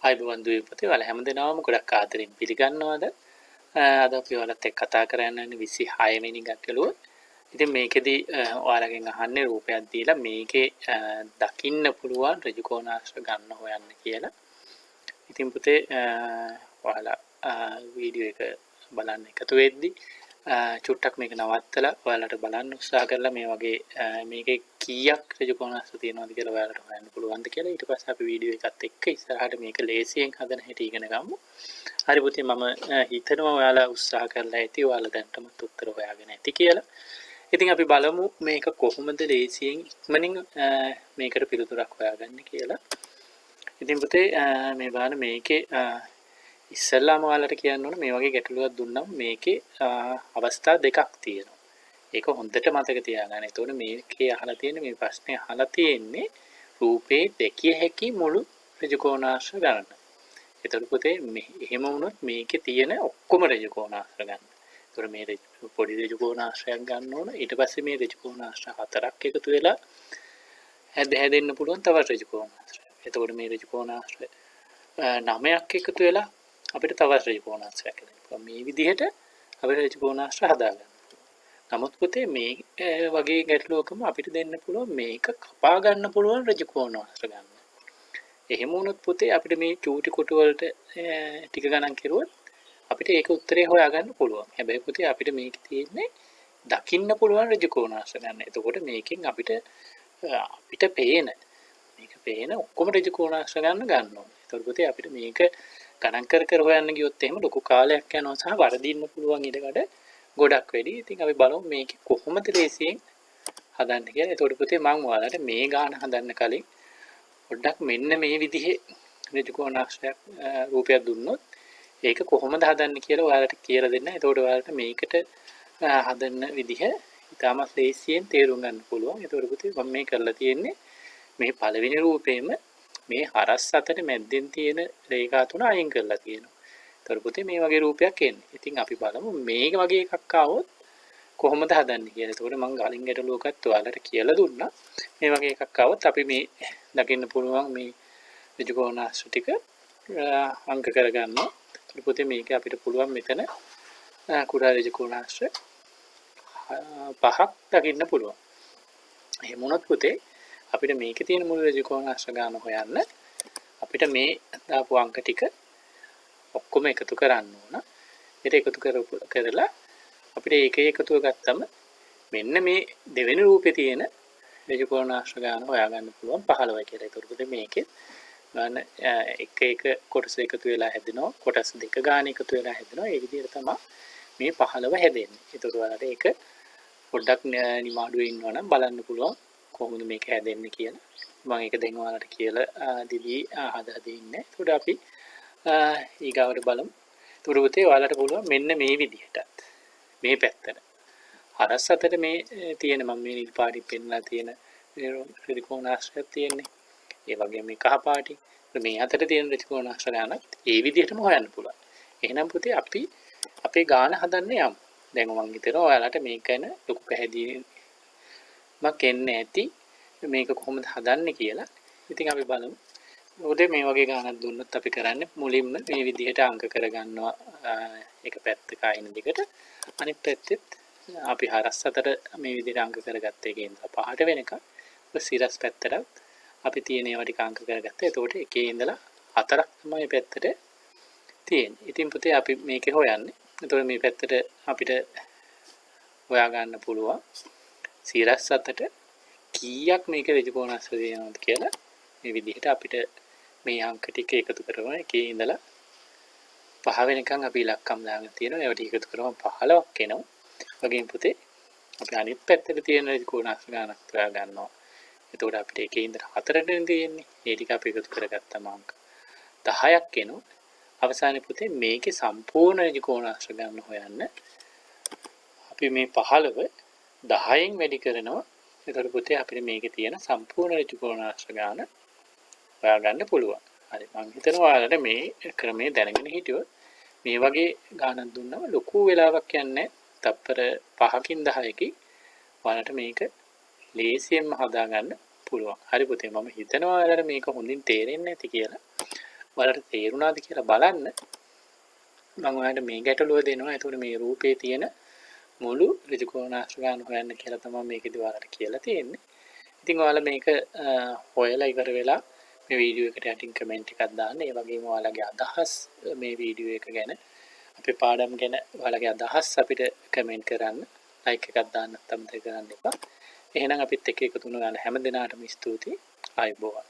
අයිබෝවන් දුවපතේ ඔයාලා හැමදෙනාම ගොඩක් ආදරෙන් පිළිගන්නවාද? අද අපි ඔයාලත් එක්ක කතා කරන්න යන්නේ 26 වෙනි ගැටලුව. ඉතින් මේකෙදි ඔයාලගෙන් අහන්නේ රූපයක් දීලා මේකේ දකින්න පුළුවන් ඍජු කෝණාශ්‍ර ගන්න හොයන්න කියලා. ඉතින් පුතේ ඔයාලා වීඩියෝ එක බලන්න එකතු වෙද්දි චුට්ටක් මේක නවත්තලා ඔයාලට බලන්න උත්සාහ කරලා මේ වගේ මේකේ කීයක් ඍජු කෝණාශ්‍ර තියෙනවද කියලා ඔයාලට හොයන්න පුළුවන්ද කියලා. ඊට පස්සේ අපි වීඩියෝ එකත් එක්ක ඉස්සරහට මේක ලේසියෙන් හදන හැටි ඉගෙන ගමු. හරි පුතේ මම හිතනවා ඔයාලා උත්සාහ කරලා ඇති ඔයාලා දැන්ටමත් උත්තර හොයාගෙන ඇති කියලා. ඉතින් අපි බලමු මේක කොහොමද ලේසියෙන් ඉක්මනින් මේකට පිළිතුරක් හොයාගන්නේ කියලා. ඉතින් පුතේ මේ බලන්න මේකේ ඉස්සෙල්ලාම ඔයාලට කියන්න ඕන මේ වගේ ගැටලුවක් දුන්නම් මේකේ අවස්ථා දෙකක් තියෙනවා. ඒක හොඳට මතක තියාගන්න. එතකොට මේකේ අහලා තියෙන මේ ප්‍රශ්නේ අහලා තියෙන්නේ රූපේ දැකිය හැකි මුළු ඍජු කෝණාශ්‍ර ගණන. එතකොට පුතේ එහෙම වුණොත් මේකේ තියෙන ඔක්කොම ඍජු කෝණාශ්‍ර ගන්න. එතකොට මේ පොඩි ඍජු කෝණාශ්‍රයක් ගන්න ඕන. ඊට පස්සේ මේ ඍජු කෝණාශ්‍ර හතරක් එකතු වෙලා හැදෙන්න පුළුවන් තවත් ඍජු කෝණාශ්‍රයක්. එතකොට මේ ඍජු කෝණාශ්‍ර 9ක් එකතු වෙලා අපිට තවත් ඍජු කෝණාශ්‍රයක් හදන්න. මේ විදිහට අපිට ඍජු කෝණාශ්‍ර හදාගන්න. නමුත් පුතේ මේ වගේ ගැටලුවකම අපිට දෙන්න පුළුවන් මේක කපා ගන්න පුළුවන් ඍජු කෝණාශ්‍ර ගන්න. එහෙම වුණොත් පුතේ අපිට මේ චූටි කොටු වලට ටික ගණන් කරුවොත් අපිට ඒක උත්තරේ හොයාගන්න පුළුවන්. හැබැයි පුතේ අපිට මේක තියෙන්නේ දකින්න පුළුවන් ඍජු කෝණාශ්‍ර ගන්න. එතකොට මේකෙන් අපිට පේන මේක පේන ඔක්කොම ඍජු කෝණාශ්‍ර ගන්න ඕනේ. එතකොට පුතේ අපිට මේක ගණන් කර හොයන්න ගියොත් එහෙම ලොකු කාලයක් යනවා සහ වරදින්න පුළුවන් ඉඩකඩ ගොඩක් වැඩි. ඉතින් අපි බලමු මේක කොහොමද ලේසියෙන් හදන්න කියලා. එතකොට පුතේ මම ඔයාලට මේ ගාන හදන්න කලින් පොඩ්ඩක් මෙන්න මේ විදිහේ ඍජු කෝණාශ්‍රයක් රූපයක් දුන්නොත් ඒක කොහොමද හදන්න කියලා ඔයාලට කියලා දෙන්න. එතකොට ඔයාලට මේකට හදන්න විදිහ ඉතාමත් ලේසියෙන් තේරුම් ගන්න පුළුවන්. එතකොට පුතේ මම මේ කරලා තියෙන්නේ මේ පළවෙනි රූපේම මේ හරස් අතර මැද්දෙන් තියෙන රේඛා තුන අයින් කරලා තියෙනවා. එතකොට පුතේ මේ වගේ රූපයක් එන්නේ. ඉතින් අපි බලමු මේ වගේ එකක් ආවොත් කොහොමද හදන්නේ කියලා. එතකොට මම ගලින් ගැටලුවකත් ඔයාලට කියලා දුන්නා. මේ වගේ එකක් ආවොත් අපි මේ දකින්න පුළුවන් මේ ඍජු කෝණාශ්‍ර ටික අංක කරගන්නවා. එතකොට පුතේ මේක අපිට පුළුවන් මෙතන කුඩා ඍජු කෝණාශ්‍ර පහක් දකින්න පුළුවන්. එහෙම වුණොත් පුතේ අපිට මේකේ තියෙන මුළු ඍජු කෝණාශ්‍ර ගාන හොයන්න අපිට මේ දාපු අංක ටික ඔක්කොම එකතු කරන්න ඕන. ඒක එකතු කරලා අපිට ඒකේ එකතුව ගත්තම මෙන්න මේ දෙවෙනි රූපේ තියෙන ඍජු කෝණාශ්‍ර ගාන හොයාගන්න පුළුවන් 15 කියලා. ඒතකොට මේකේ ගාන එක කොටස එකතු වෙලා හැදෙනවා. කොටස් දෙක ගාන එකතු වෙලා හැදෙනවා. ඒ විදිහට තමයි මේ 15 හැදෙන්නේ. ඒතකොට ඔයාලට ඒක පොඩ්ඩක් නිමාඩුවේ ඉන්නවා නම් බලන්න පුළුවන් කොහොමද මේක හැදෙන්නේ කියලා. මම ඒක දැන් ඔයාලට කියලා දිදී හදලා දෙන්නේ. ඒකට අපි ඊගාවට බලමු. ඒකට පුතේ ඔයාලට පුළුවන් මෙන්න මේ විදිහටත් මේ පැත්තට හරස් අතර මේ තියෙන මම මේ නිල් පාටින් පෙන්නලා තියෙන ඍජු කෝණාශ්‍රයක් තියෙන්නේ. ඒ වගේම මේ කහ පාටින් මේ අතර තියෙන ඍජු කෝණාශ්‍ර ගානත් ඒ විදිහටම හොයන්න පුළුවන්. එහෙනම් පුතේ අපි අපේ ගාන හදන්න යමු. දැන් මම හිතනවා ඔයාලට මේක ගැන ලොකු පැහැදිලිමක් එන්නේ ඇති මේක කොහොමද හදන්නේ කියලා. ඉතින් අපි බලමු. උදේ මේ වගේ ගානක් දුන්නොත් අපි කරන්නේ මුලින්ම මේ විදිහට අංක කරගන්නවා එක පැත්තක අයින දිගට. අනිත් පැත්තෙත් අපි හරස් අතර මේ විදිහට අංක කරගත්ත එකේ ඉඳලා පහට වෙනකන් සිරස් පැත්තට අපි තියෙන ඒවා ටික අංක කරගත්තා. එතකොට එකේ ඉඳලා හතරක් තමයි පැත්තට තියෙන්නේ. ඉතින් පුතේ අපි මේකේ හොයන්නේ. එතකොට මේ පැත්තට අපිට හොයා ගන්න පුළුවන් සිරස් අතට කීයක් මේක ඍජු කෝණාශ්‍ර දෙනවද කියලා. මේ විදිහට අපිට මේ අංක ටික එකතු කරගෙන එකේ ඉඳලා 5 වෙනකන් අපි ඉලක්කම් දාගෙන තියෙනවා. ඒවට එකතු කරගම 15ක් එනවා. වගේම පුතේ අපි අනිත් පැත්තට තියෙන ඍජු කෝණාශ්‍ර ගණනක් හොයා ගන්නවා. එතකොට අපිට එකේ ඉඳලා 4ට තියෙන්නේ. ඒ ටික අපි එකතු කරගත්තම අංක 10ක් එනවා. අවසානයේ පුතේ මේකේ සම්පූර්ණ ඍජු කෝණාශ්‍ර ගණන හොයන්න අපි මේ 15 10න් වැඩි කරනවා. එතකොට පුතේ අපිට මේකේ තියෙන සම්පූර්ණ ඍජු කෝණාශ්‍ර ගාන හොයාගන්න පුළුවන්. හරි මම හිතනවා ඔයාලට මේ ක්‍රමයේ දැනගෙන හිටියොත් මේ වගේ ගානක් දුන්නම ලොකු වෙලාවක් යන්නේ තප්පර 5කින් 10කින් ඔයාලට මේක ලේසියෙන්ම හදාගන්න පුළුවන්. හරි පුතේ මම හිතනවා ඔයාලට මේක හොඳින් තේරෙන්නේ නැති කියලා. ඔයාලට තේරුණාද කියලා බලන්න. මම ඔයාලට මේ ගැටලුව දෙනවා. එතකොට මේ රූපේ තියෙන මුළු ඍජුකෝණාශ්‍ර ගාන හොයන්න කියලා තමයි මේකෙදි ඔයාලට කියලා තියෙන්නේ. ඉතින් ඔයාලා මේක හොයලා ඉවර වෙලා මේ වීඩියෝ එකට යටින් කමෙන්ට් එකක් දාන්න. ඒ වගේම ඔයාලගේ අදහස් මේ වීඩියෝ එක ගැන අපේ පාඩම් ගැන ඔයාලගේ අදහස් අපිට කමෙන්ට් කරන්න. ලයික් එකක් දාන්න අමතක කරන්න එපා. එහෙනම් අපිත් එක්ක එකතු වුණ ගන්න හැම දිනාටම ස්තුතියි. ආයුබෝවන්.